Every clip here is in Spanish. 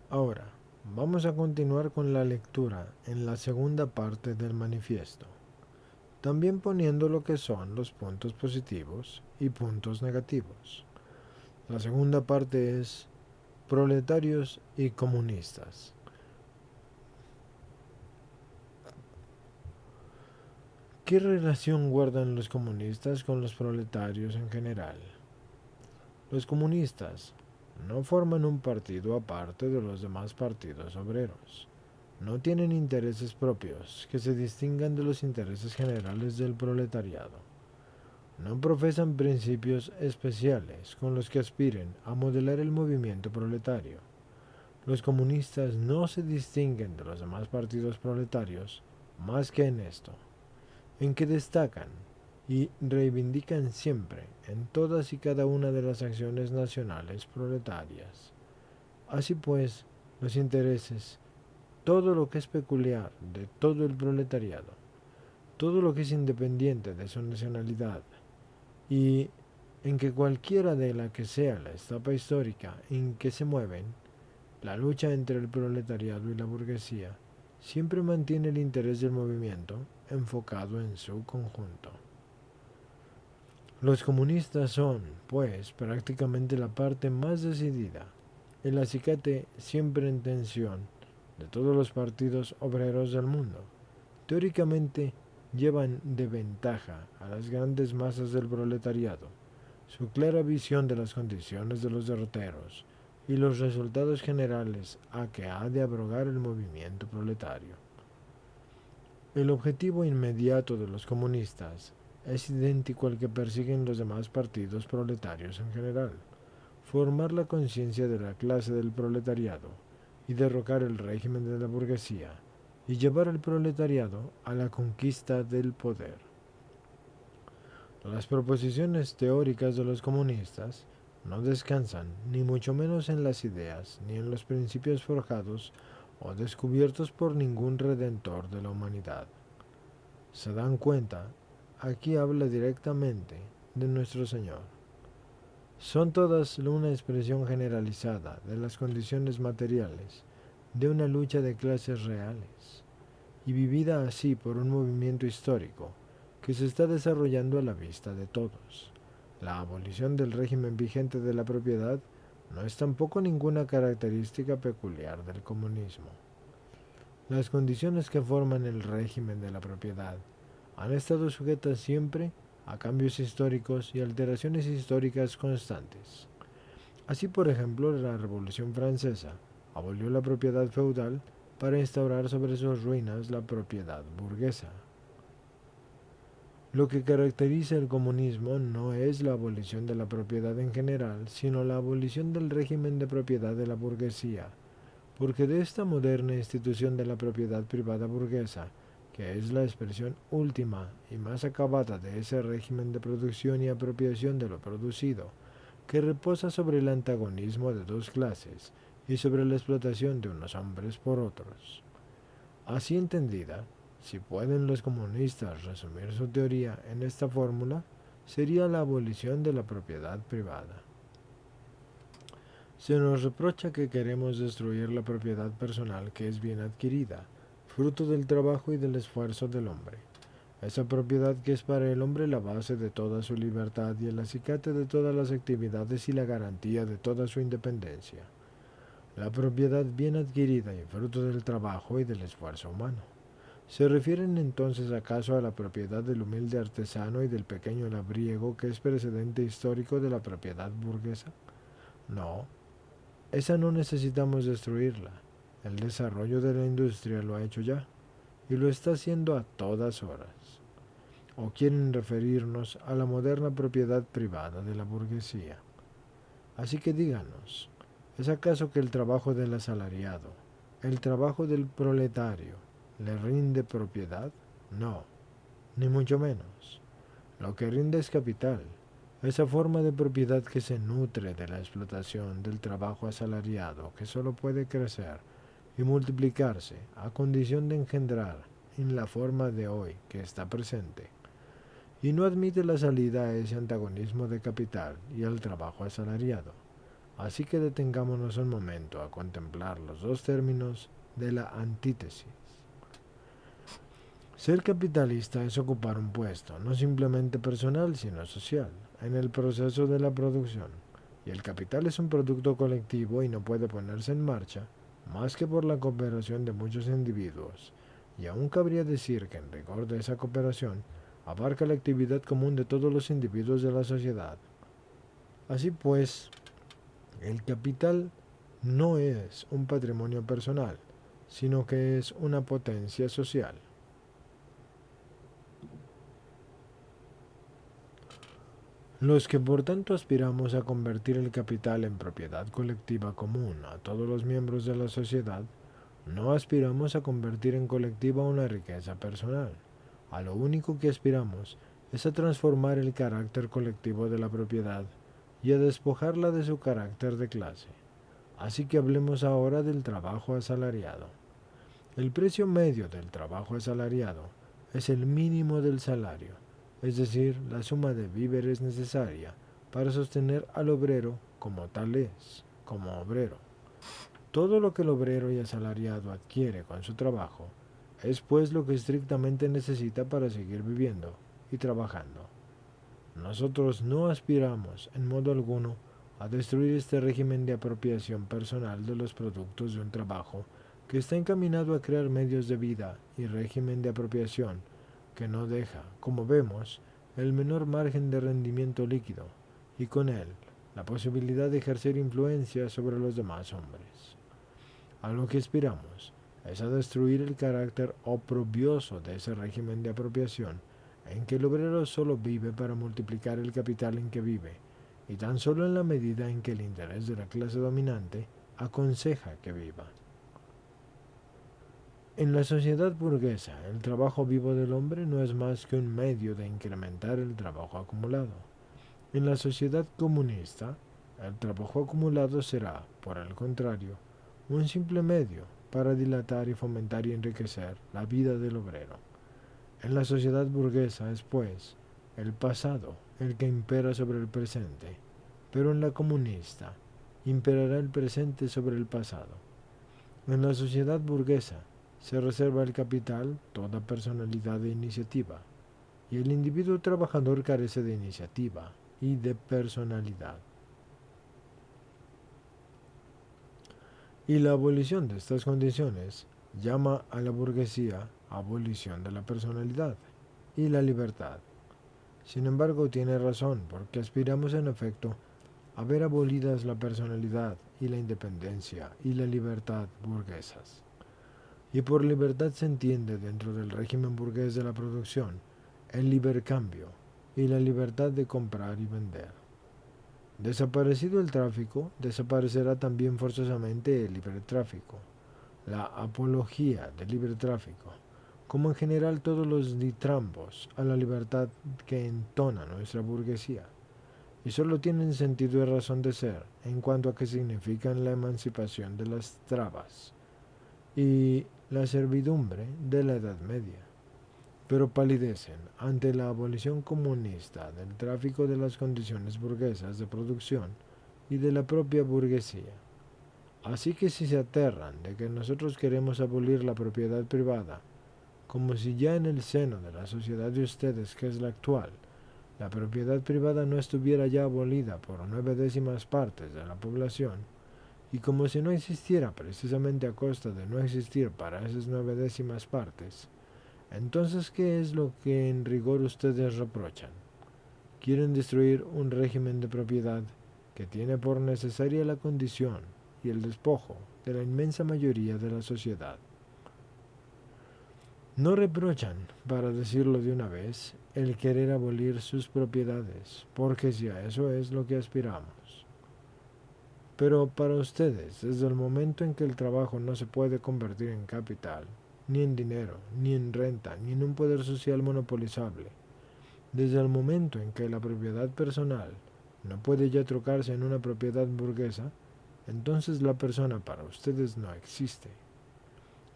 Ahora, vamos a continuar con la lectura en la segunda parte del manifiesto, también poniendo lo que son los puntos positivos y puntos negativos. La segunda parte es proletarios y comunistas. ¿Qué relación guardan los comunistas con los proletarios en general? Los comunistas no forman un partido aparte de los demás partidos obreros. No tienen intereses propios que se distingan de los intereses generales del proletariado. No profesan principios especiales con los que aspiren a modelar el movimiento proletario. Los comunistas no se distinguen de los demás partidos proletarios más que en esto, en que destacan y reivindican siempre en todas y cada una de las acciones nacionales proletarias. Así pues, los intereses, todo lo que es peculiar de todo el proletariado, todo lo que es independiente de su nacionalidad, y en que cualquiera de la que sea la etapa histórica en que se mueven, la lucha entre el proletariado y la burguesía siempre mantiene el interés del movimiento enfocado en su conjunto. Los comunistas son, pues, prácticamente la parte más decidida, el acicate siempre en tensión de todos los partidos obreros del mundo. Teóricamente, llevan de ventaja a las grandes masas del proletariado su clara visión de las condiciones de los derroteros y los resultados generales a que ha de abrogar el movimiento proletario. El objetivo inmediato de los comunistas es idéntico al que persiguen los demás partidos proletarios en general: formar la conciencia de la clase del proletariado y derrocar el régimen de la burguesía y llevar al proletariado a la conquista del poder. Las proposiciones teóricas de los comunistas no descansan ni mucho menos en las ideas ni en los principios forjados o descubiertos por ningún redentor de la humanidad. Se dan cuenta, aquí habla directamente de nuestro Señor. Son todas una expresión generalizada de las condiciones materiales de una lucha de clases reales, y vivida así por un movimiento histórico que se está desarrollando a la vista de todos. La abolición del régimen vigente de la propiedad no es tampoco ninguna característica peculiar del comunismo. Las condiciones que forman el régimen de la propiedad han estado sujetas siempre a cambios históricos y alteraciones históricas constantes. Así, por ejemplo, la Revolución Francesa abolió la propiedad feudal para instaurar sobre sus ruinas la propiedad burguesa. Lo que caracteriza el comunismo no es la abolición de la propiedad en general, sino la abolición del régimen de propiedad de la burguesía, porque de esta moderna institución de la propiedad privada burguesa, que es la expresión última y más acabada de ese régimen de producción y apropiación de lo producido, que reposa sobre el antagonismo de dos clases y sobre la explotación de unos hombres por otros. Así entendida, si pueden los comunistas resumir su teoría en esta fórmula, sería la abolición de la propiedad privada. Se nos reprocha que queremos destruir la propiedad personal que es bien adquirida, fruto del trabajo y del esfuerzo del hombre. Esa propiedad que es para el hombre la base de toda su libertad y el acicate de todas las actividades y la garantía de toda su independencia. La propiedad bien adquirida y fruto del trabajo y del esfuerzo humano. ¿Se refieren entonces acaso a la propiedad del humilde artesano y del pequeño labriego que es precedente histórico de la propiedad burguesa? No, esa no necesitamos destruirla. El desarrollo de la industria lo ha hecho ya, y lo está haciendo a todas horas. ¿O quieren referirnos a la moderna propiedad privada de la burguesía? Así que díganos, ¿es acaso que el trabajo del asalariado, el trabajo del proletario, le rinde propiedad? No, ni mucho menos. Lo que rinde es capital, esa forma de propiedad que se nutre de la explotación del trabajo asalariado, que solo puede crecer y multiplicarse a condición de engendrar en la forma de hoy que está presente, y no admite la salida a ese antagonismo de capital y al trabajo asalariado. Así que detengámonos un momento a contemplar los dos términos de la antítesis. Ser capitalista es ocupar un puesto, no simplemente personal, sino social, en el proceso de la producción. Y el capital es un producto colectivo y no puede ponerse en marcha más que por la cooperación de muchos individuos. Y aún cabría decir que en rigor de esa cooperación abarca la actividad común de todos los individuos de la sociedad. Así pues, el capital no es un patrimonio personal, sino que es una potencia social. Los que por tanto aspiramos a convertir el capital en propiedad colectiva común a todos los miembros de la sociedad, no aspiramos a convertir en colectiva una riqueza personal. A lo único que aspiramos es a transformar el carácter colectivo de la propiedad y a despojarla de su carácter de clase. Así que hablemos ahora del trabajo asalariado. El precio medio del trabajo asalariado es el mínimo del salario, es decir, la suma de víveres necesaria para sostener al obrero como tal es, como obrero. Todo lo que el obrero y asalariado adquiere con su trabajo es pues lo que estrictamente necesita para seguir viviendo y trabajando. Nosotros no aspiramos en modo alguno a destruir este régimen de apropiación personal de los productos de un trabajo que está encaminado a crear medios de vida y régimen de apropiación que no deja, como vemos, el menor margen de rendimiento líquido y con él la posibilidad de ejercer influencia sobre los demás hombres. A lo que aspiramos es a destruir el carácter oprobioso de ese régimen de apropiación en que el obrero solo vive para multiplicar el capital en que vive, y tan solo en la medida en que el interés de la clase dominante aconseja que viva. En la sociedad burguesa, el trabajo vivo del hombre no es más que un medio de incrementar el trabajo acumulado. En la sociedad comunista, el trabajo acumulado será, por el contrario, un simple medio para dilatar y fomentar y enriquecer la vida del obrero. En la sociedad burguesa es, pues, el pasado el que impera sobre el presente, pero en la comunista imperará el presente sobre el pasado. En la sociedad burguesa se reserva al capital toda personalidad e iniciativa, y el individuo trabajador carece de iniciativa y de personalidad. Y la abolición de estas condiciones llama a la burguesía abolición de la personalidad y la libertad. Sin embargo, tiene razón, porque aspiramos en efecto a ver abolidas la personalidad y la independencia y la libertad burguesas. Y por libertad se entiende dentro del régimen burgués de la producción el libercambio y la libertad de comprar y vender. Desaparecido el tráfico, desaparecerá también forzosamente el libre tráfico, la apología del libre tráfico, como en general todos los ditrambos a la libertad que entona nuestra burguesía, y solo tienen sentido y razón de ser en cuanto a que significan la emancipación de las trabas y la servidumbre de la Edad Media, pero palidecen ante la abolición comunista del tráfico de las condiciones burguesas de producción y de la propia burguesía. Así que si se aterran de que nosotros queremos abolir la propiedad privada, como si ya en el seno de la sociedad de ustedes, que es la actual, la propiedad privada no estuviera ya abolida por 9/10 partes de la población, y como si no existiera precisamente a costa de no existir para esas 9/10 partes, entonces ¿qué es lo que en rigor ustedes reprochan? Quieren destruir un régimen de propiedad que tiene por necesaria la condición y el despojo de la inmensa mayoría de la sociedad. No reprochan, para decirlo de una vez, el querer abolir sus propiedades, porque si a eso es lo que aspiramos. Pero para ustedes, desde el momento en que el trabajo no se puede convertir en capital, ni en dinero, ni en renta, ni en un poder social monopolizable, desde el momento en que la propiedad personal no puede ya trocarse en una propiedad burguesa, entonces la persona para ustedes no existe.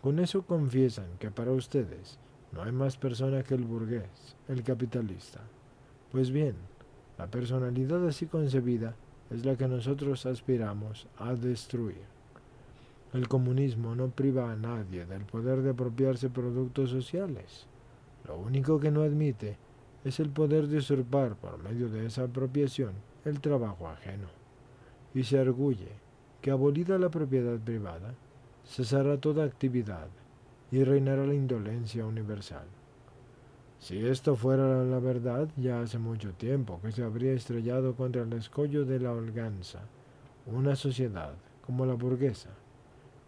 Con eso confiesan que para ustedes no hay más persona que el burgués, el capitalista. Pues bien, la personalidad así concebida es la que nosotros aspiramos a destruir. El comunismo no priva a nadie del poder de apropiarse productos sociales. Lo único que no admite es el poder de usurpar por medio de esa apropiación el trabajo ajeno. Y se arguye que abolida la propiedad privada, cesará toda actividad y reinará la indolencia universal. Si esto fuera la verdad, ya hace mucho tiempo que se habría estrellado contra el escollo de la holganza una sociedad como la burguesa,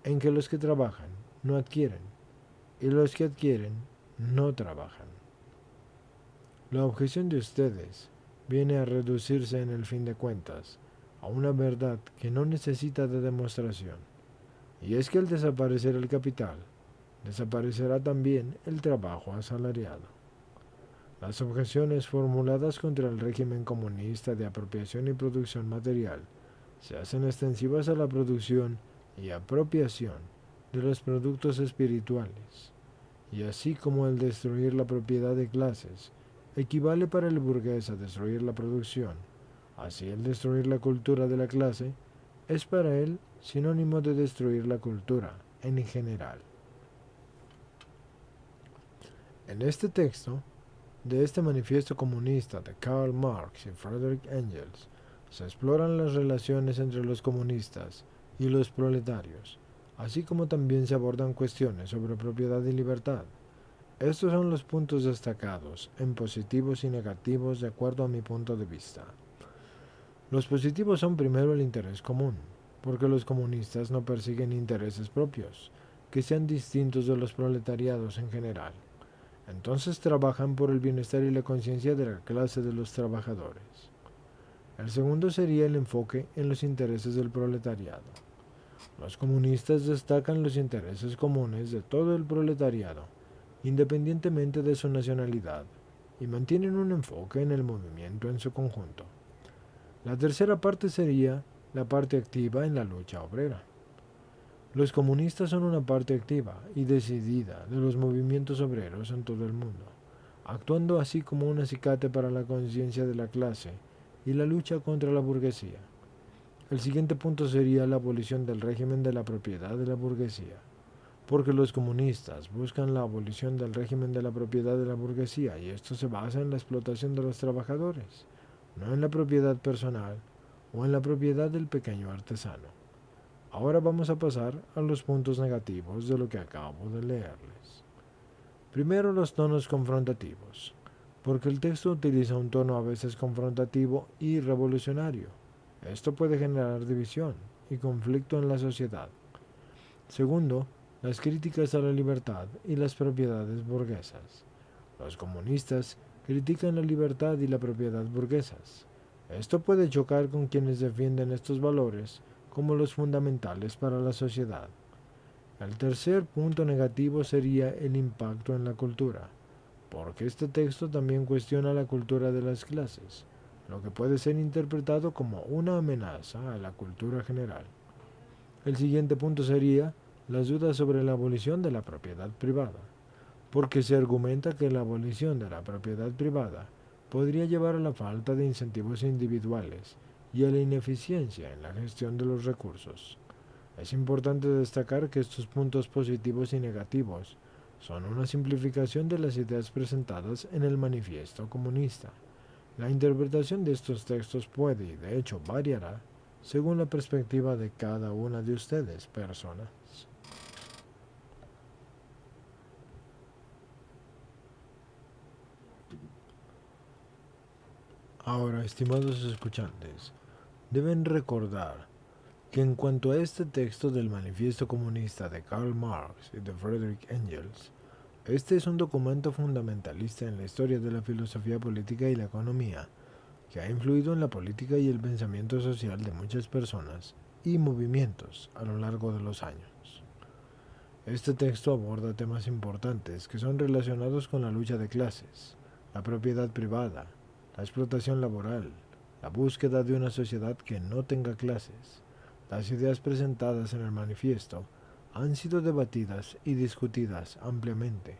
en que los que trabajan no adquieren y los que adquieren no trabajan. La objeción de ustedes viene a reducirse en el fin de cuentas a una verdad que no necesita de demostración, y es que al desaparecer el capital, desaparecerá también el trabajo asalariado. Las objeciones formuladas contra el régimen comunista de apropiación y producción material se hacen extensivas a la producción y apropiación de los productos espirituales, y así como el destruir la propiedad de clases equivale para el burgués a destruir la producción, así el destruir la cultura de la clase es para él sinónimo de destruir la cultura en general. En este texto, de este manifiesto comunista de Karl Marx y Friedrich Engels, se exploran las relaciones entre los comunistas y los proletarios, así como también se abordan cuestiones sobre propiedad y libertad. Estos son los puntos destacados, en positivos y negativos de acuerdo a mi punto de vista. Los positivos son primero el interés común, porque los comunistas no persiguen intereses propios, que sean distintos de los proletariados en general. Entonces trabajan por el bienestar y la conciencia de la clase de los trabajadores. El segundo sería el enfoque en los intereses del proletariado. Los comunistas destacan los intereses comunes de todo el proletariado, independientemente de su nacionalidad, y mantienen un enfoque en el movimiento en su conjunto. La tercera parte sería la parte activa en la lucha obrera. Los comunistas son una parte activa y decidida de los movimientos obreros en todo el mundo, actuando así como un acicate para la conciencia de la clase y la lucha contra la burguesía. El siguiente punto sería la abolición del régimen de la propiedad de la burguesía, porque los comunistas buscan la abolición del régimen de la propiedad de la burguesía y esto se basa en la explotación de los trabajadores, no en la propiedad personal o en la propiedad del pequeño artesano. Ahora vamos a pasar a los puntos negativos de lo que acabo de leerles. Primero, los tonos confrontativos, porque el texto utiliza un tono a veces confrontativo y revolucionario. Esto puede generar división y conflicto en la sociedad. Segundo, las críticas a la libertad y las propiedades burguesas. Los comunistas critican la libertad y la propiedad burguesas. Esto puede chocar con quienes defienden estos valores como los fundamentales para la sociedad. El tercer punto negativo sería el impacto en la cultura, porque este texto también cuestiona la cultura de las clases, lo que puede ser interpretado como una amenaza a la cultura general. El siguiente punto sería las dudas sobre la abolición de la propiedad privada, porque se argumenta que la abolición de la propiedad privada podría llevar a la falta de incentivos individuales y a la ineficiencia en la gestión de los recursos. Es importante destacar que estos puntos positivos y negativos son una simplificación de las ideas presentadas en el manifiesto comunista. La interpretación de estos textos puede y de hecho variará según la perspectiva de cada una de ustedes, personas. Ahora, estimados escuchantes, deben recordar que en cuanto a este texto del Manifiesto Comunista de Karl Marx y de Friedrich Engels, este es un documento fundamentalista en la historia de la filosofía política y la economía, que ha influido en la política y el pensamiento social de muchas personas y movimientos a lo largo de los años. Este texto aborda temas importantes que son relacionados con la lucha de clases, la propiedad privada, la explotación laboral, la búsqueda de una sociedad que no tenga clases. Las ideas presentadas en el manifiesto han sido debatidas y discutidas ampliamente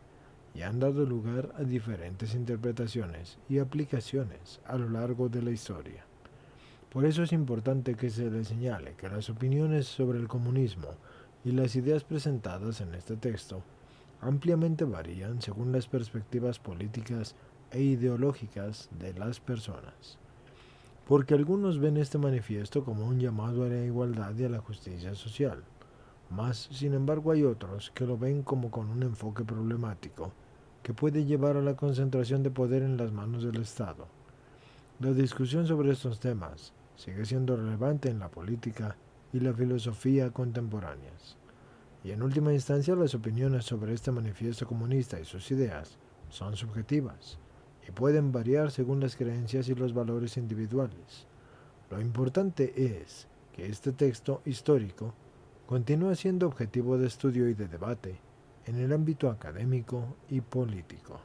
y han dado lugar a diferentes interpretaciones y aplicaciones a lo largo de la historia. Por eso es importante que se le señale que las opiniones sobre el comunismo y las ideas presentadas en este texto ampliamente varían según las perspectivas políticas e ideológicas de las personas, porque algunos ven este manifiesto como un llamado a la igualdad y a la justicia social, mas sin embargo hay otros que lo ven como con un enfoque problemático que puede llevar a la concentración de poder en las manos del Estado. La discusión sobre estos temas sigue siendo relevante en la política y la filosofía contemporáneas. Y en última instancia, las opiniones sobre este manifiesto comunista y sus ideas son subjetivas y pueden variar según las creencias y los valores individuales. Lo importante es que este texto histórico continúa siendo objetivo de estudio y de debate en el ámbito académico y político.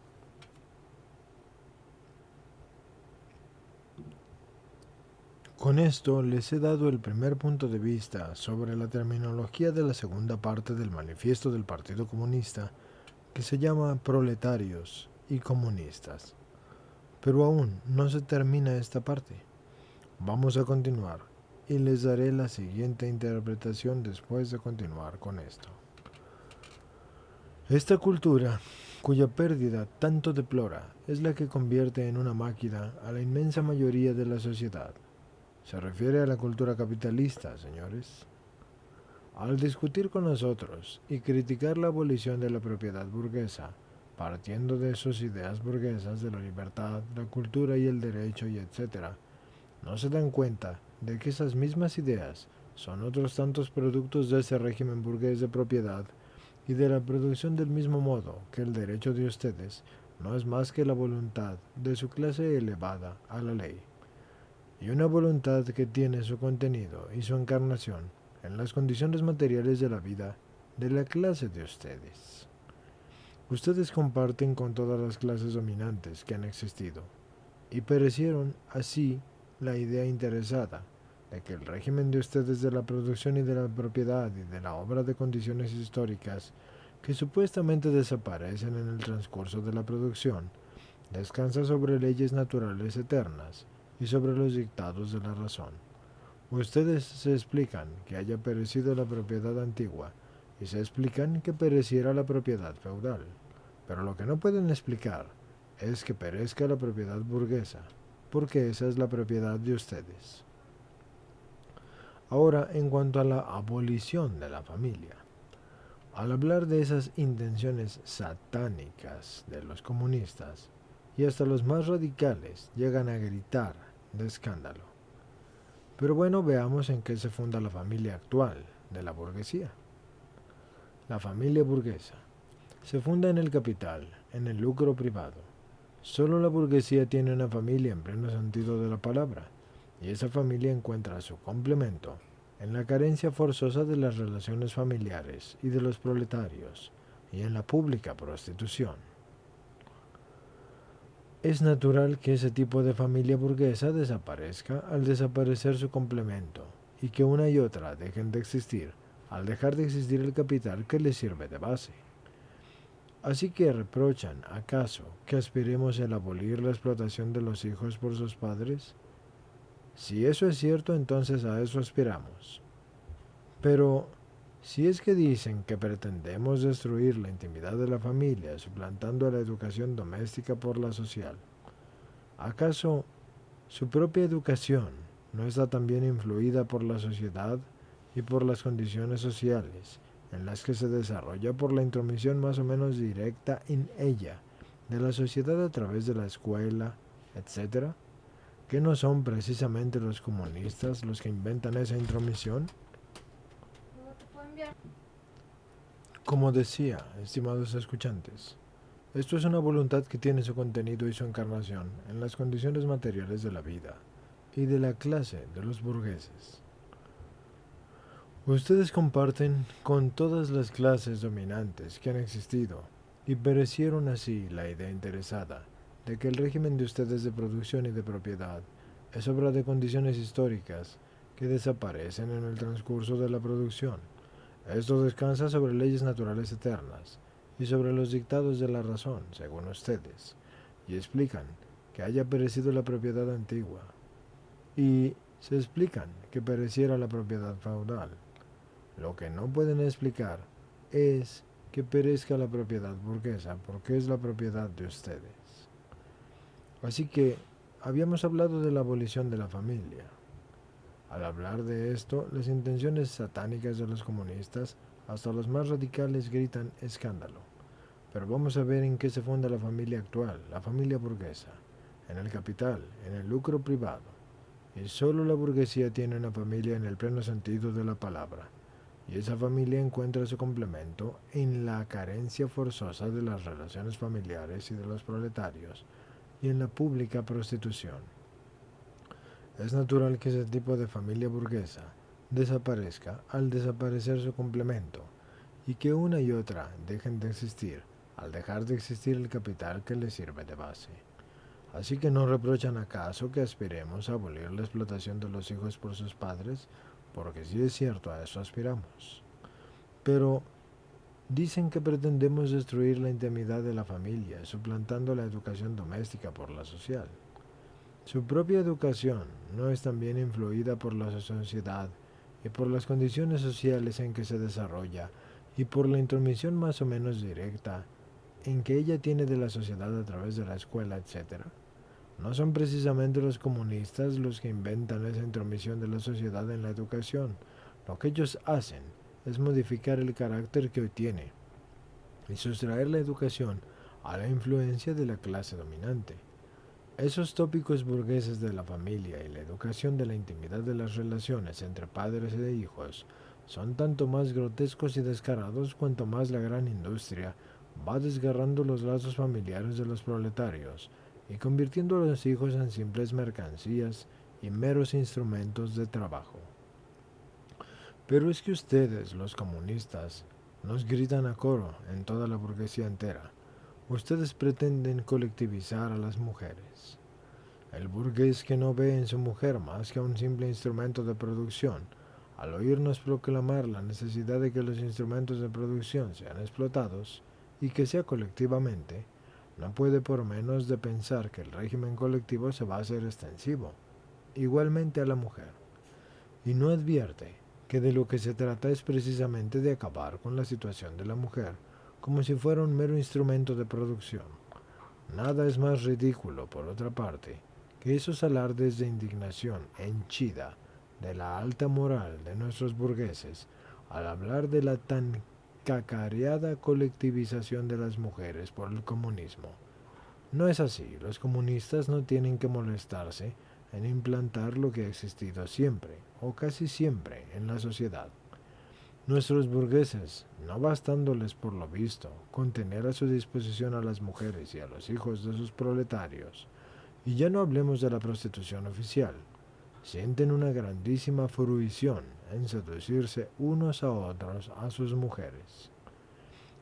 Con esto les he dado el primer punto de vista sobre la terminología de la segunda parte del manifiesto del Partido Comunista, que se llama Proletarios y Comunistas. Pero aún no se termina esta parte. Vamos a continuar y les daré la siguiente interpretación después de continuar con esto. Esta cultura, cuya pérdida tanto deplora, es la que convierte en una máquina a la inmensa mayoría de la sociedad. Se refiere a la cultura capitalista, señores. Al discutir con nosotros y criticar la abolición de la propiedad burguesa, partiendo de sus ideas burguesas de la libertad, la cultura y el derecho y etc., no se dan cuenta de que esas mismas ideas son otros tantos productos de ese régimen burgués de propiedad y de la producción, del mismo modo que el derecho de ustedes no es más que la voluntad de su clase elevada a la ley, y una voluntad que tiene su contenido y su encarnación en las condiciones materiales de la vida de la clase de ustedes. Ustedes comparten con todas las clases dominantes que han existido, y perecieron así la idea interesada de que el régimen de ustedes de la producción y de la propiedad y de la obra de condiciones históricas que supuestamente desaparecen en el transcurso de la producción descansa sobre leyes naturales eternas y sobre los dictados de la razón. Ustedes se explican que haya perecido la propiedad antigua y se explican que pereciera la propiedad feudal, pero lo que no pueden explicar es que perezca la propiedad burguesa, porque esa es la propiedad de ustedes. Ahora, en cuanto a la abolición de la familia, al hablar de esas intenciones satánicas de los comunistas, y hasta los más radicales llegan a gritar de escándalo. Pero bueno, veamos en qué se funda la familia actual de la burguesía. La familia burguesa se funda en el capital, en el lucro privado. Solo la burguesía tiene una familia en pleno sentido de la palabra, y esa familia encuentra su complemento en la carencia forzosa de las relaciones familiares y de los proletarios, y en la pública prostitución. Es natural que ese tipo de familia burguesa desaparezca al desaparecer su complemento, y que una y otra dejen de existir al dejar de existir el capital que les sirve de base. Así que reprochan, ¿acaso, que aspiremos a abolir la explotación de los hijos por sus padres? Si eso es cierto, entonces a eso aspiramos. Pero, si es que dicen que pretendemos destruir la intimidad de la familia suplantando a la educación doméstica por la social, ¿acaso su propia educación no está también influida por la sociedad y por las condiciones sociales en las que se desarrolla por la intromisión más o menos directa en ella de la sociedad a través de la escuela, etcétera? ¿Que no son precisamente los comunistas los que inventan esa intromisión? Como decía, estimados escuchantes, esto es una voluntad que tiene su contenido y su encarnación en las condiciones materiales de la vida y de la clase de los burgueses. Ustedes comparten con todas las clases dominantes que han existido y perecieron así la idea interesada de que el régimen de ustedes de producción y de propiedad es obra de condiciones históricas que desaparecen en el transcurso de la producción. Esto descansa sobre leyes naturales eternas y sobre los dictados de la razón, según ustedes, y explican que haya perecido la propiedad antigua y se explican que pereciera la propiedad feudal. Lo que no pueden explicar es que perezca la propiedad burguesa, porque es la propiedad de ustedes. Así que habíamos hablado de la abolición de la familia. Al hablar de esto, las intenciones satánicas de los comunistas, hasta los más radicales, gritan escándalo. Pero vamos a ver en qué se funda la familia actual, la familia burguesa, en el capital, en el lucro privado. Y solo la burguesía tiene una familia en el pleno sentido de la palabra. Y esa familia encuentra su complemento en la carencia forzosa de las relaciones familiares y de los proletarios, y en la pública prostitución. Es natural que ese tipo de familia burguesa desaparezca al desaparecer su complemento, y que una y otra dejen de existir al dejar de existir el capital que les sirve de base. Así que no reprochan acaso que aspiremos a abolir la explotación de los hijos por sus padres, porque sí es cierto, a eso aspiramos. Pero dicen que pretendemos destruir la intimidad de la familia, suplantando la educación doméstica por la social. Su propia educación no es también influida por la sociedad y por las condiciones sociales en que se desarrolla y por la intromisión más o menos directa en que ella tiene de la sociedad a través de la escuela, etc. No son precisamente los comunistas los que inventan esa intromisión de la sociedad en la educación. Lo que ellos hacen es modificar el carácter que hoy tiene y sustraer la educación a la influencia de la clase dominante. Esos tópicos burgueses de la familia y la educación de la intimidad de las relaciones entre padres e hijos son tanto más grotescos y descarados cuanto más la gran industria va desgarrando los lazos familiares de los proletarios y convirtiendo a los hijos en simples mercancías y meros instrumentos de trabajo. Pero es que ustedes, los comunistas, nos gritan a coro en toda la burguesía entera. Ustedes pretenden colectivizar a las mujeres. El burgués que no ve en su mujer más que un simple instrumento de producción, al oírnos proclamar la necesidad de que los instrumentos de producción sean explotados y que sea colectivamente, no puede por menos de pensar que el régimen colectivo se va a hacer extensivo, igualmente a la mujer, y no advierte que de lo que se trata es precisamente de acabar con la situación de la mujer, como si fuera un mero instrumento de producción. Nada es más ridículo, por otra parte, que esos alardes de indignación henchida de la alta moral de nuestros burgueses al hablar de la tan cacareada colectivización de las mujeres por el comunismo. No es así, los comunistas no tienen que molestarse en implantar lo que ha existido siempre, o casi siempre, en la sociedad. Nuestros burgueses, no bastándoles por lo visto con tener a su disposición a las mujeres y a los hijos de sus proletarios, y ya no hablemos de la prostitución oficial, sienten una grandísima fruición en seducirse unos a otros a sus mujeres.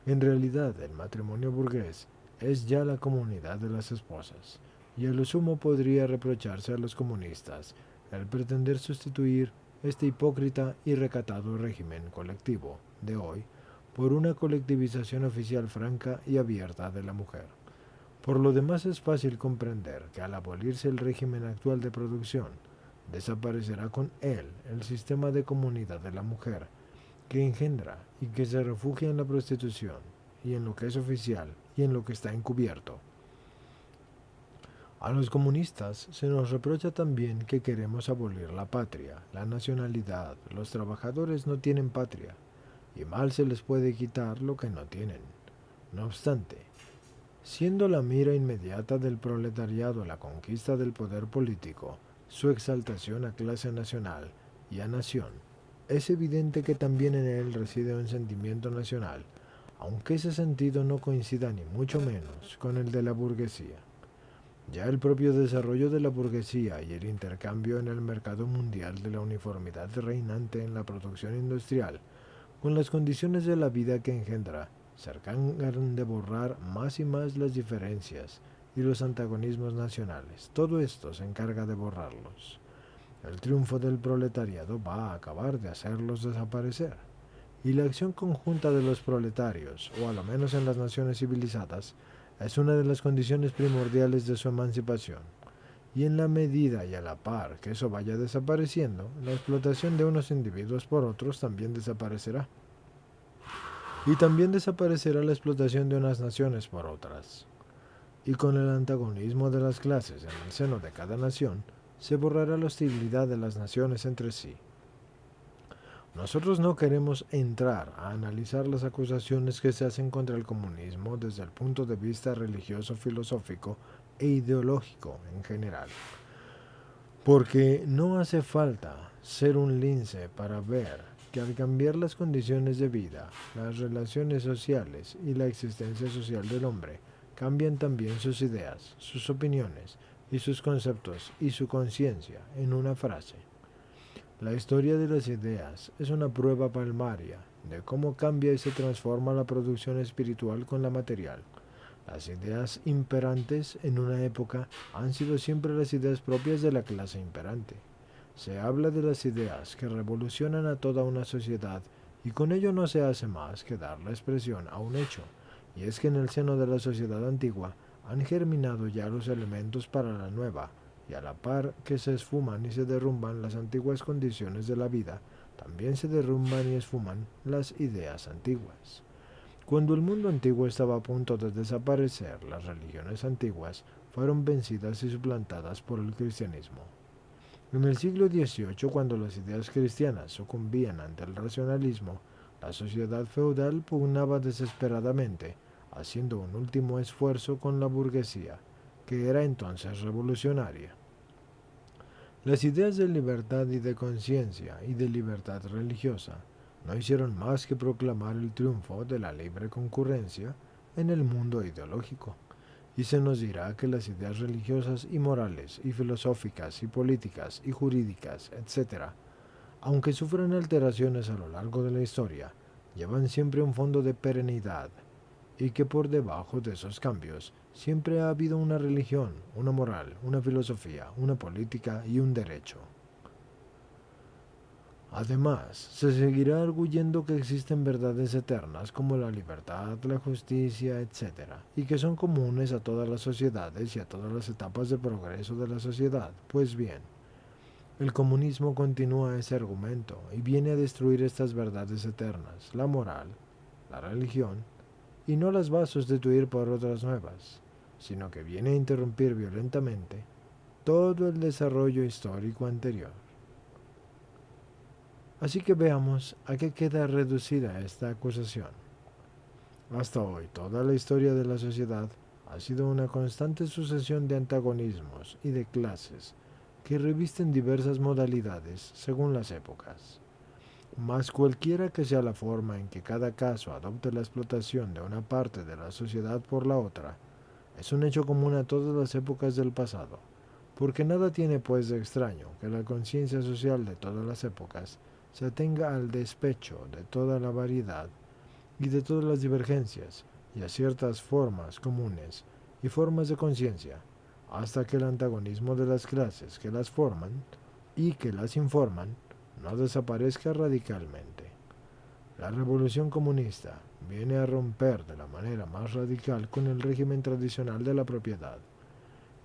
En realidad, el matrimonio burgués es ya la comunidad de las esposas, y a lo sumo podría reprocharse a los comunistas el pretender sustituir este hipócrita y recatado régimen colectivo de hoy por una colectivización oficial franca y abierta de la mujer. Por lo demás es fácil comprender que al abolirse el régimen actual de producción, desaparecerá con él el sistema de comunidad de la mujer, que engendra y que se refugia en la prostitución, y en lo que es oficial y en lo que está encubierto. A los comunistas se nos reprocha también que queremos abolir la patria, la nacionalidad. Los trabajadores no tienen patria, y mal se les puede quitar lo que no tienen. No obstante, siendo la mira inmediata del proletariado la conquista del poder político, su exaltación a clase nacional y a nación, es evidente que también en él reside un sentimiento nacional, aunque ese sentido no coincida ni mucho menos con el de la burguesía. Ya el propio desarrollo de la burguesía y el intercambio en el mercado mundial de la uniformidad reinante en la producción industrial, con las condiciones de la vida que engendra, se encargan de borrar más y más las diferencias y los antagonismos nacionales. Todo esto se encarga de borrarlos. El triunfo del proletariado va a acabar de hacerlos desaparecer. Y la acción conjunta de los proletarios, o a lo menos en las naciones civilizadas, es una de las condiciones primordiales de su emancipación. y en la medida y a la par que eso vaya desapareciendo, la explotación de unos individuos por otros también desaparecerá. Y también desaparecerá la explotación de unas naciones por otras. Y con el antagonismo de las clases en el seno de cada nación, se borrará la hostilidad de las naciones entre sí. Nosotros no queremos entrar a analizar las acusaciones que se hacen contra el comunismo desde el punto de vista religioso, filosófico e ideológico en general, porque no hace falta ser un lince para ver que al cambiar las condiciones de vida, las relaciones sociales y la existencia social del hombre, cambian también sus ideas, sus opiniones y sus conceptos y su conciencia en una frase. La historia de las ideas es una prueba palmaria de cómo cambia y se transforma la producción espiritual con la material. Las ideas imperantes en una época han sido siempre las ideas propias de la clase imperante. Se habla de las ideas que revolucionan a toda una sociedad y con ello no se hace más que dar la expresión a un hecho, y es que en el seno de la sociedad antigua han germinado ya los elementos para la nueva, y a la par que se esfuman y se derrumban las antiguas condiciones de la vida, también se derrumban y esfuman las ideas antiguas. Cuando el mundo antiguo estaba a punto de desaparecer, las religiones antiguas fueron vencidas y suplantadas por el cristianismo. En el siglo XVIII, cuando las ideas cristianas sucumbían ante el racionalismo, la sociedad feudal pugnaba desesperadamente, haciendo un último esfuerzo con la burguesía, que era entonces revolucionaria. Las ideas de libertad y de conciencia y de libertad religiosa no hicieron más que proclamar el triunfo de la libre concurrencia en el mundo ideológico, y se nos dirá que las ideas religiosas y morales y filosóficas y políticas y jurídicas, etc., aunque sufren alteraciones a lo largo de la historia, llevan siempre un fondo de perenidad, y que por debajo de esos cambios siempre ha habido una religión, una moral, una filosofía, una política y un derecho. Además, se seguirá arguyendo que existen verdades eternas como la libertad, la justicia, etc., y que son comunes a todas las sociedades y a todas las etapas de progreso de la sociedad. Pues bien, el comunismo continúa ese argumento y viene a destruir estas verdades eternas, la moral, la religión, y no las va a sustituir por otras nuevas, sino que viene a interrumpir violentamente todo el desarrollo histórico anterior. Así que veamos a qué queda reducida esta acusación. Hasta hoy, toda la historia de la sociedad ha sido una constante sucesión de antagonismos y de clases que revisten diversas modalidades según las épocas. Mas cualquiera que sea la forma en que cada caso adopte la explotación de una parte de la sociedad por la otra, es un hecho común a todas las épocas del pasado, porque nada tiene pues de extraño que la conciencia social de todas las épocas se atenga al despecho de toda la variedad y de todas las divergencias y a ciertas formas comunes y formas de conciencia, hasta que el antagonismo de las clases que las forman y que las informan no desaparezca radicalmente. La revolución comunista viene a romper de la manera más radical con el régimen tradicional de la propiedad,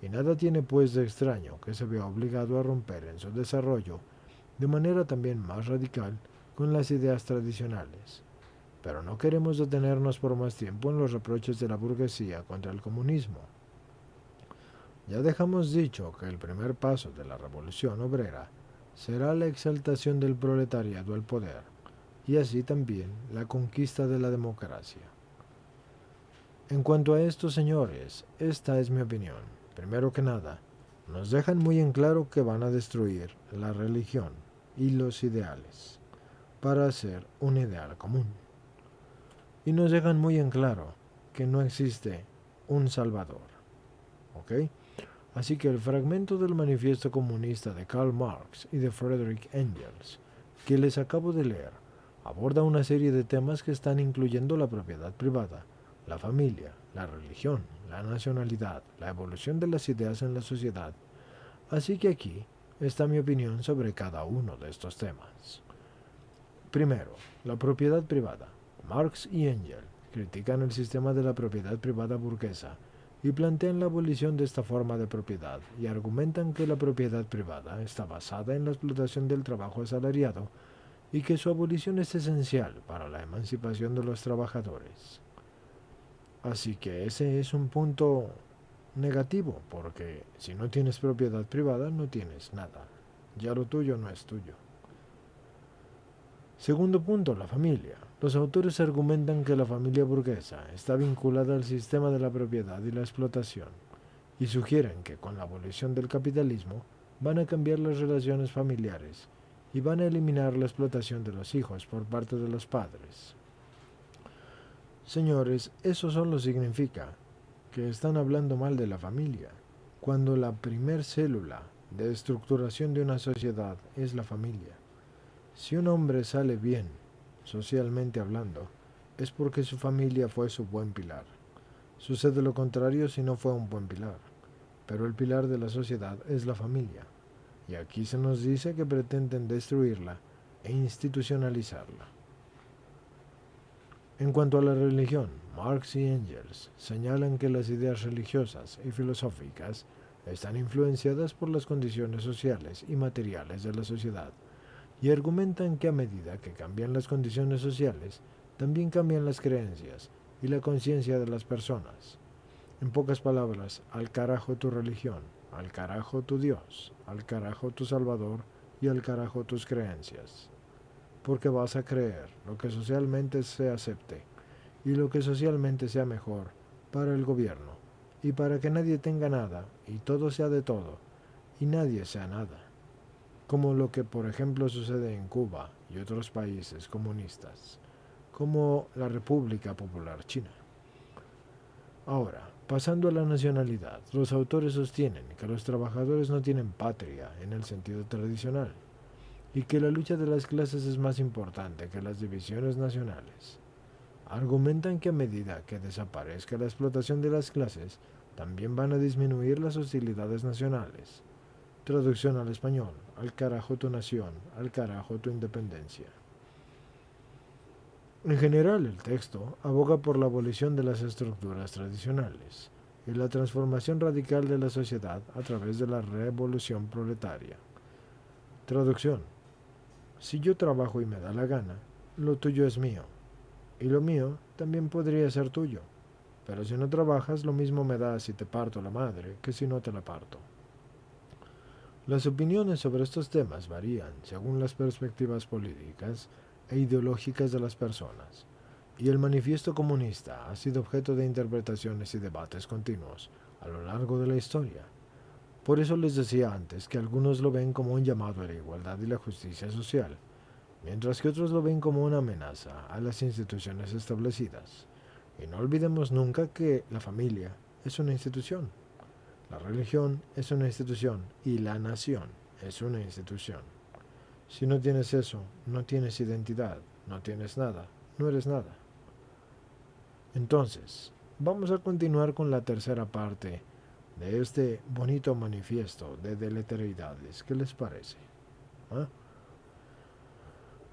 y nada tiene pues de extraño que se vea obligado a romper en su desarrollo de manera también más radical con las ideas tradicionales. Pero no queremos detenernos por más tiempo en los reproches de la burguesía contra el comunismo. Ya dejamos dicho que el primer paso de la revolución obrera será la exaltación del proletariado al poder, y así también la conquista de la democracia. En cuanto a esto, señores, esta es mi opinión. Primero que nada, nos dejan muy en claro que van a destruir la religión y los ideales para hacer un ideal común. Y nos dejan muy en claro que no existe un salvador. ¿Ok? Así que el fragmento del manifiesto comunista de Karl Marx y de Friedrich Engels, que les acabo de leer, aborda una serie de temas que están incluyendo la propiedad privada, la familia, la religión, la nacionalidad, la evolución de las ideas en la sociedad. Así que aquí está mi opinión sobre cada uno de estos temas. Primero, la propiedad privada. Marx y Engels critican el sistema de la propiedad privada burguesa y plantean la abolición de esta forma de propiedad y argumentan que la propiedad privada está basada en la explotación del trabajo asalariado y que su abolición es esencial para la emancipación de los trabajadores. Así que ese es un punto negativo, porque si no tienes propiedad privada no tienes nada. Ya lo tuyo no es tuyo. Segundo punto, la familia. Los autores argumentan que la familia burguesa está vinculada al sistema de la propiedad y la explotación, y sugieren que con la abolición del capitalismo van a cambiar las relaciones familiares y van a eliminar la explotación de los hijos por parte de los padres. Señores, eso solo significa que están hablando mal de la familia, cuando la primer célula de estructuración de una sociedad es la familia. Si un hombre sale bien, socialmente hablando, es porque su familia fue su buen pilar. Sucede lo contrario si no fue un buen pilar, pero el pilar de la sociedad es la familia, y aquí se nos dice que pretenden destruirla e institucionalizarla. En cuanto a la religión, Marx y Engels señalan que las ideas religiosas y filosóficas están influenciadas por las condiciones sociales y materiales de la sociedad, y argumentan que a medida que cambian las condiciones sociales, también cambian las creencias y la conciencia de las personas. En pocas palabras, al carajo tu religión, al carajo tu Dios, al carajo tu Salvador y al carajo tus creencias. Porque vas a creer lo que socialmente se acepte y lo que socialmente sea mejor para el gobierno y para que nadie tenga nada y todo sea de todo y nadie sea nada, como lo que por ejemplo sucede en Cuba y otros países comunistas, como la República Popular China. Ahora, pasando a la nacionalidad, los autores sostienen que los trabajadores no tienen patria en el sentido tradicional y que la lucha de las clases es más importante que las divisiones nacionales. Argumentan que a medida que desaparezca la explotación de las clases, también van a disminuir las hostilidades nacionales. Traducción al español: al carajo tu nación, al carajo tu independencia. En general, el texto aboga por la abolición de las estructuras tradicionales y la transformación radical de la sociedad a través de la revolución proletaria. Traducción: si yo trabajo y me da la gana, lo tuyo es mío, y lo mío también podría ser tuyo, pero si no trabajas, lo mismo me da si te parto la madre que si no te la parto. Las opiniones sobre estos temas varían según las perspectivas políticas e ideológicas de las personas, y el manifiesto comunista ha sido objeto de interpretaciones y debates continuos a lo largo de la historia. Por eso les decía antes que algunos lo ven como un llamado a la igualdad y la justicia social, mientras que otros lo ven como una amenaza a las instituciones establecidas. Y no olvidemos nunca que la familia es una institución, la religión es una institución y la nación es una institución. Si no tienes eso, no tienes identidad, no tienes nada, no eres nada. Entonces, vamos a continuar con la tercera parte de este bonito manifiesto de deleteriedades. ¿Qué les parece? ¿Ah?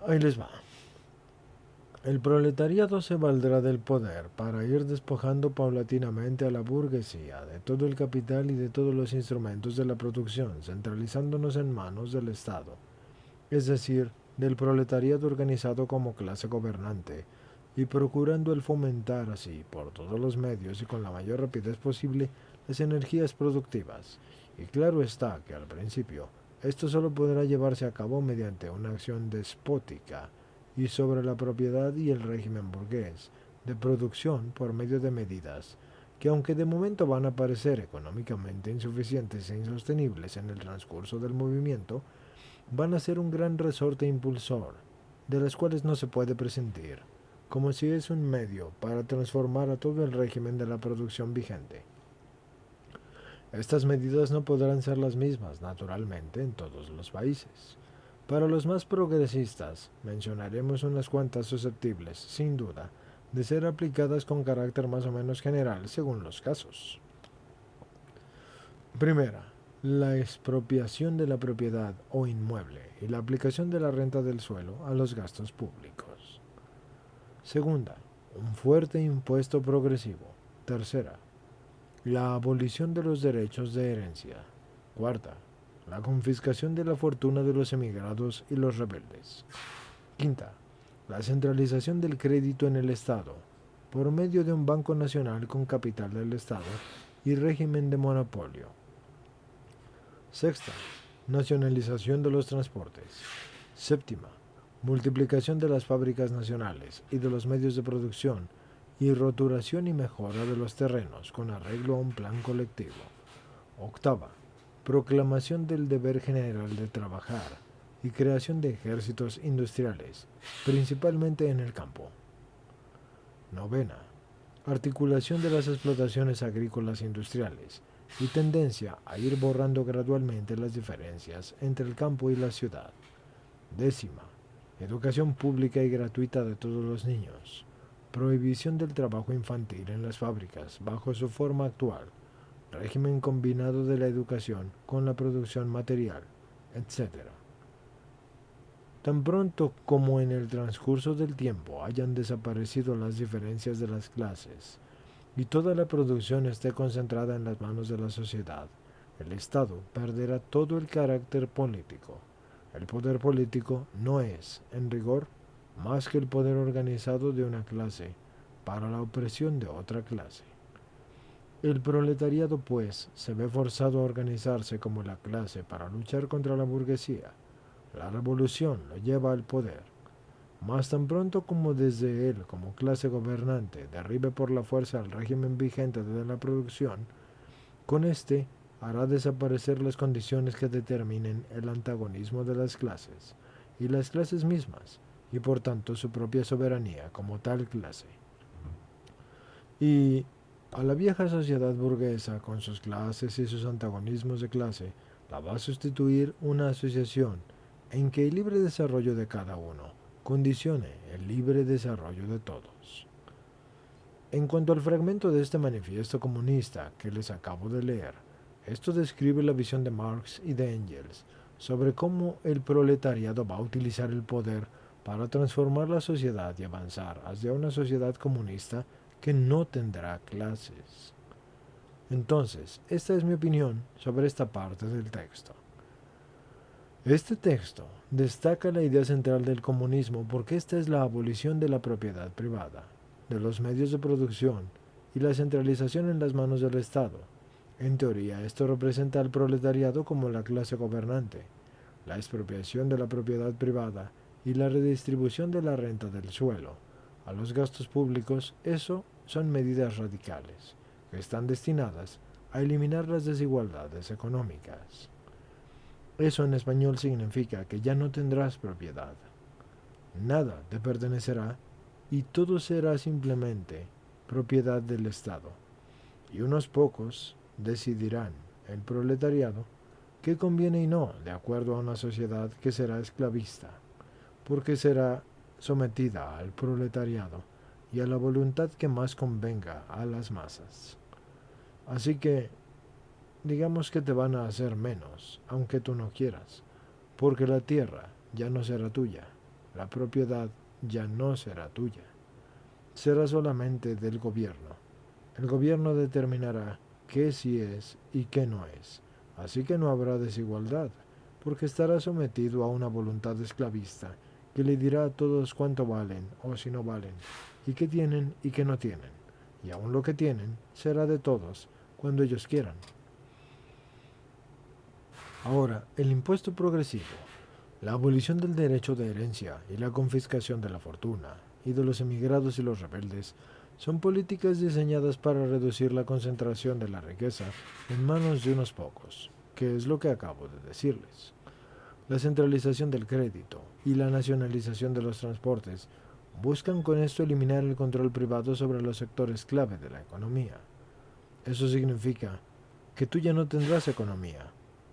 Ahí les va. El proletariado se valdrá del poder para ir despojando paulatinamente a la burguesía de todo el capital y de todos los instrumentos de la producción, centralizándonos en manos del Estado, es decir, del proletariado organizado como clase gobernante, y procurando el fomentar así, por todos los medios y con la mayor rapidez posible, las energías productivas. Y claro está que al principio, esto solo podrá llevarse a cabo mediante una acción despótica y sobre la propiedad y el régimen burgués de producción por medio de medidas que, aunque de momento van a parecer económicamente insuficientes e insostenibles en el transcurso del movimiento, van a ser un gran resorte impulsor, de las cuales no se puede prescindir, como si es un medio para transformar a todo el régimen de la producción vigente. Estas medidas no podrán ser las mismas, naturalmente, en todos los países. Para los más progresistas, mencionaremos unas cuantas susceptibles, sin duda, de ser aplicadas con carácter más o menos general según los casos. Primera, la expropiación de la propiedad o inmueble y la aplicación de la renta del suelo a los gastos públicos. Segunda, un fuerte impuesto progresivo. Tercera, La abolición de los derechos de herencia. Cuarta, la confiscación de la fortuna de los emigrados y los rebeldes. Quinta, la centralización del crédito en el Estado, por medio de un Banco Nacional con capital del Estado y régimen de monopolio. Sexta, nacionalización de los transportes. Séptima, multiplicación de las fábricas nacionales y de los medios de producción y roturación y mejora de los terrenos con arreglo a un plan colectivo. Octava, proclamación del deber general de trabajar y creación de ejércitos industriales, principalmente en el campo. Novena, articulación de las explotaciones agrícolas industriales y tendencia a ir borrando gradualmente las diferencias entre el campo y la ciudad. Décima, educación pública y gratuita de todos los niños. Prohibición del trabajo infantil en las fábricas bajo su forma actual. Régimen combinado de la educación con la producción material, etc. Tan pronto como en el transcurso del tiempo hayan desaparecido las diferencias de las clases y toda la producción esté concentrada en las manos de la sociedad, el Estado perderá todo el carácter político. El poder político no es, en rigor, más que el poder organizado de una clase para la opresión de otra clase. El proletariado, pues, se ve forzado a organizarse como la clase para luchar contra la burguesía. La revolución lo lleva al poder. Mas tan pronto como desde él, como clase gobernante, derribe por la fuerza el régimen vigente de la producción, con éste hará desaparecer las condiciones que determinen el antagonismo de las clases, y las clases mismas, y por tanto su propia soberanía como tal clase. Y a la vieja sociedad burguesa, con sus clases y sus antagonismos de clase, la va a sustituir una asociación en que el libre desarrollo de cada uno condicione el libre desarrollo de todos. En cuanto al fragmento de este manifiesto comunista que les acabo de leer, esto describe la visión de Marx y de Engels sobre cómo el proletariado va a utilizar el poder para transformar la sociedad y avanzar hacia una sociedad comunista que no tendrá clases. Entonces, esta es mi opinión sobre esta parte del texto. Este texto destaca la idea central del comunismo porque esta es la abolición de la propiedad privada, de los medios de producción y la centralización en las manos del Estado. En teoría, esto representa al proletariado como la clase gobernante, la expropiación de la propiedad privada y la redistribución de la renta del suelo a los gastos públicos. Eso son medidas radicales que están destinadas a eliminar las desigualdades económicas. Eso en español significa que ya no tendrás propiedad. Nada te pertenecerá y todo será simplemente propiedad del Estado. Y unos pocos decidirán, el proletariado, qué conviene y no, de acuerdo a una sociedad que será esclavista, porque será sometida al proletariado y a la voluntad que más convenga a las masas. Así que digamos que te van a hacer menos, aunque tú no quieras, porque la tierra ya no será tuya, la propiedad ya no será tuya, será solamente del gobierno. El gobierno determinará qué sí es y qué no es, así que no habrá desigualdad, porque estará sometido a una voluntad esclavista que le dirá a todos cuánto valen o si no valen, y qué tienen y qué no tienen, y aun lo que tienen será de todos cuando ellos quieran. Ahora, el impuesto progresivo, la abolición del derecho de herencia y la confiscación de la fortuna y de los emigrados y los rebeldes son políticas diseñadas para reducir la concentración de la riqueza en manos de unos pocos, que es lo que acabo de decirles. La centralización del crédito y la nacionalización de los transportes buscan con esto eliminar el control privado sobre los sectores clave de la economía. Eso significa que tú ya no tendrás economía,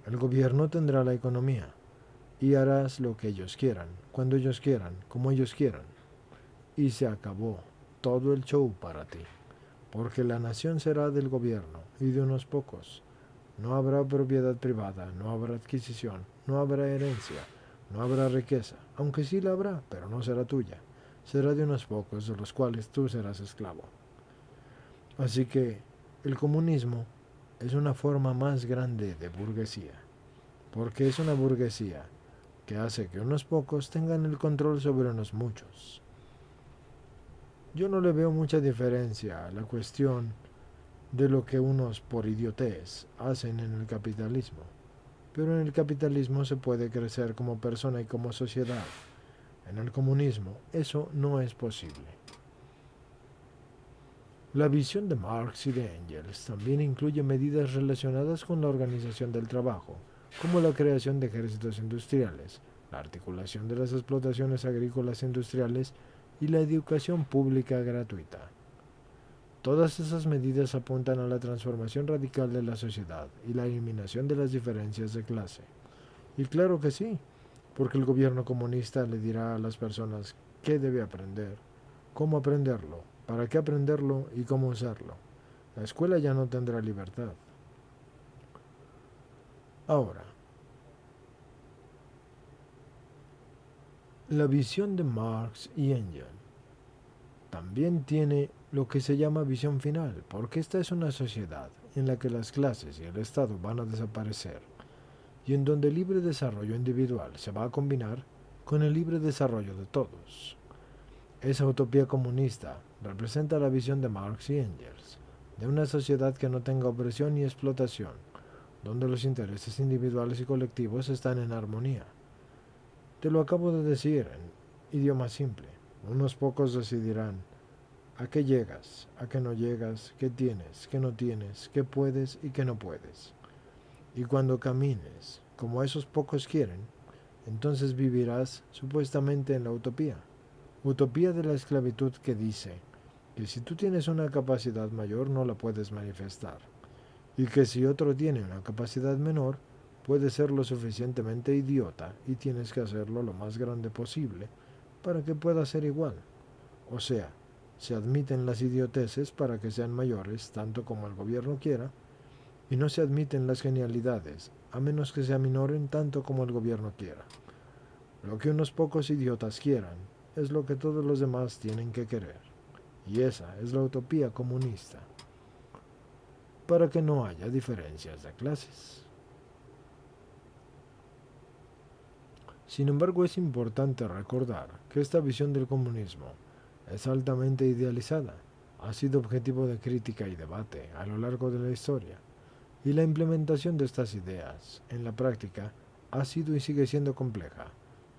el gobierno tendrá la economía y harás lo que ellos quieran, cuando ellos quieran, como ellos quieran. Y se acabó todo el show para ti, porque la nación será del gobierno y de unos pocos. No habrá propiedad privada, no habrá adquisición, no habrá herencia, no habrá riqueza, aunque sí la habrá, pero no será tuya. Será de unos pocos, de los cuales tú serás esclavo. Así que El comunismo es una forma más grande de burguesía, porque es una burguesía que hace que unos pocos tengan el control sobre unos muchos. Yo no le veo mucha diferencia a la cuestión de lo que unos por idiotez hacen en el capitalismo, pero en el capitalismo se puede crecer como persona y como sociedad. En el comunismo eso no es posible. La visión de Marx y de Engels también incluye medidas relacionadas con la organización del trabajo, como la creación de ejércitos industriales, la articulación de las explotaciones agrícolas industriales y la educación pública gratuita. Todas esas medidas apuntan a la transformación radical de la sociedad y la eliminación de las diferencias de clase. Y claro que sí, porque el gobierno comunista le dirá a las personas qué debe aprender, cómo aprenderlo, para qué aprenderlo y cómo usarlo. La escuela ya no tendrá libertad. Ahora, la visión de Marx y Engels también tiene lo que se llama visión final, porque esta es una sociedad en la que las clases y el Estado van a desaparecer y en donde el libre desarrollo individual se va a combinar con el libre desarrollo de todos. Esa utopía comunista representa la visión de Marx y Engels, de una sociedad que no tenga opresión ni explotación, donde los intereses individuales y colectivos están en armonía. Te lo acabo de decir en idioma simple. Unos pocos decidirán a qué llegas, a qué no llegas, qué tienes, qué no tienes, qué puedes y qué no puedes. Y cuando camines como esos pocos quieren, entonces vivirás supuestamente en la utopía. Utopía de la esclavitud que dice que si tú tienes una capacidad mayor no la puedes manifestar y que si otro tiene una capacidad menor puede ser lo suficientemente idiota y tienes que hacerlo lo más grande posible para que pueda ser igual. O sea, se admiten las idioteces para que sean mayores tanto como el gobierno quiera y no se admiten las genialidades a menos que se aminoren tanto como el gobierno quiera. Lo que unos pocos idiotas quieran es lo que todos los demás tienen que querer. Y esa es la utopía comunista, para que no haya diferencias de clases. Sin embargo, es importante recordar que esta visión del comunismo es altamente idealizada, ha sido objetivo de crítica y debate a lo largo de la historia, y la implementación de estas ideas en la práctica ha sido y sigue siendo compleja.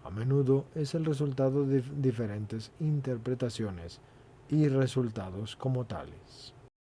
A menudo es el resultado de diferentes interpretaciones y resultados como tales.